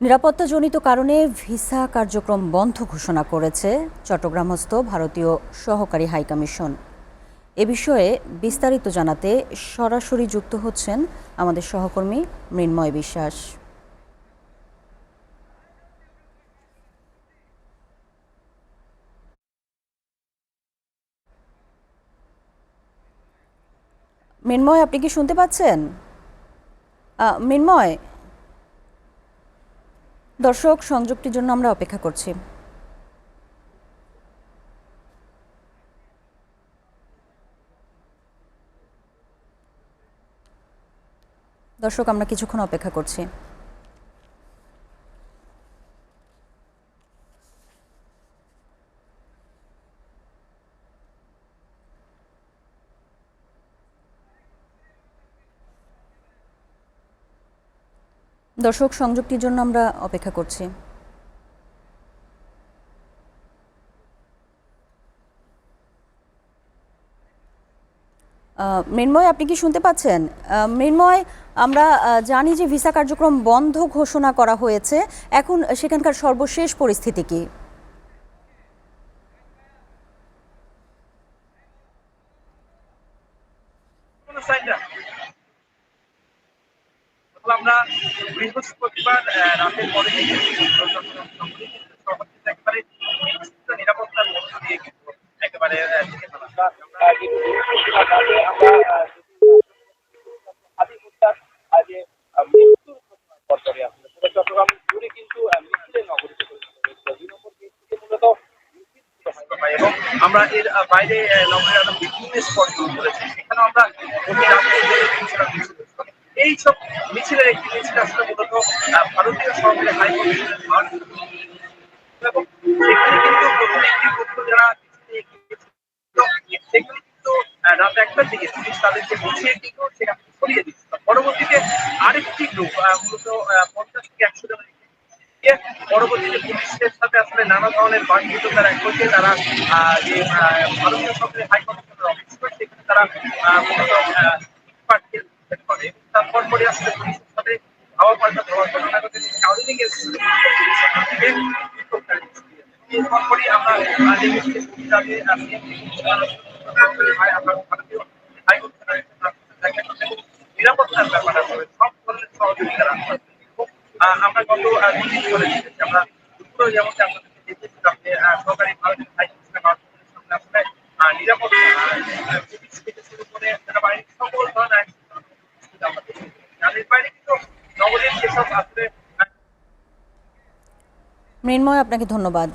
নিরাপত্তাজনিত কারণে ভিসা কার্যক্রম বন্ধ ঘোষণা করেছে চট্টগ্রামস্থ ভারতীয় সহকারী হাইকমিশন। এ বিষয়ে বিস্তারিত জানাতে সরাসরি যুক্ত হচ্ছেন আমাদের সহকর্মী মৃন্ময় বিশ্বাস। মৃন্ময়, আপনি কি শুনতে পাচ্ছেন? মৃন্ময়, দর্শক সংযুক্তির জন্য আমরা অপেক্ষা করছি। দর্শক, আমরা কিছুক্ষণ অপেক্ষা করছি। দর্শক সংযুক্তির জন্য আমরা অপেক্ষা করছি। মৃন্ময়, আপনি কি শুনতে পাচ্ছেন? মৃন্ময়, আমরা জানি যে ভিসা কার্যক্রম বন্ধ ঘোষণা করা হয়েছে। এখন সেখানকার সর্বশেষ পরিস্থিতি কি? আমরা বৃহস্পতিবার রাতের পরে থেকে একেবারে নিরাপত্তার মধ্য দিয়ে কিন্তু একেবারে চট্টগ্রাম জুড়ে কিন্তু মিছিলের নগরীতে এবং আমরা এর বাইরে নগরের আরো বিভিন্ন স্পট করেছি, সেখানেও আমরা এই সব মিছিলের একটি মিছিল আসলে মূলত ভারতীয় সরকারের হাই কমিশনের মাঠ এবং সেখানে কিন্তু প্রথমে একটি পক্ষ যারা সেখানে কিন্তু রাত 1টার দিকে পুলিশ তাদেরকে বুঝিয়ে কিন্তু সেখানে সরিয়ে দিচ্ছিল। পরবর্তীতে আরেকটি গ্রুপ মূলত 50 থেকে 100 জনের পরবর্তীতে পুলিশের সাথে আসলে নানা ধরনের বাকবিতন্ডার এক পর্যায়ে তারা যে ভারতীয় সরকারের হাই কমিশনের অফিস করে সেখানে তারা মূলত প্রার্থীর করে। তারপর পরে আসলে পুলিশের সাথে ধাওয়া পাল্টা দেওয়ার ঘটনা ঘটে। কাউন্টিং এর এরপরই আমরা দেখেছি যে তাদের ভারতীয় হাই কমিশনের নিরাপত্তার ব্যাপার আসলে সব ধরনের সহযোগিতা রাখতে হবে। আমরা গত দুদিন ধরে দেখেছি, আমরা দুপুরে যেমন আপনাদেরকে দেখেছিলাম যে সরকারি ভারতের হাই কমিশনের সামনে আসলে নিরাপত্তা পুলিশ থেকে শুরু করে সেনাবাহিনী সকল ধরনের আমরা দেখেছি। এর বাইরে কিন্তু নগরীর যেসব আসলে মৃন্ময়, আপনাকে ধন্যবাদ।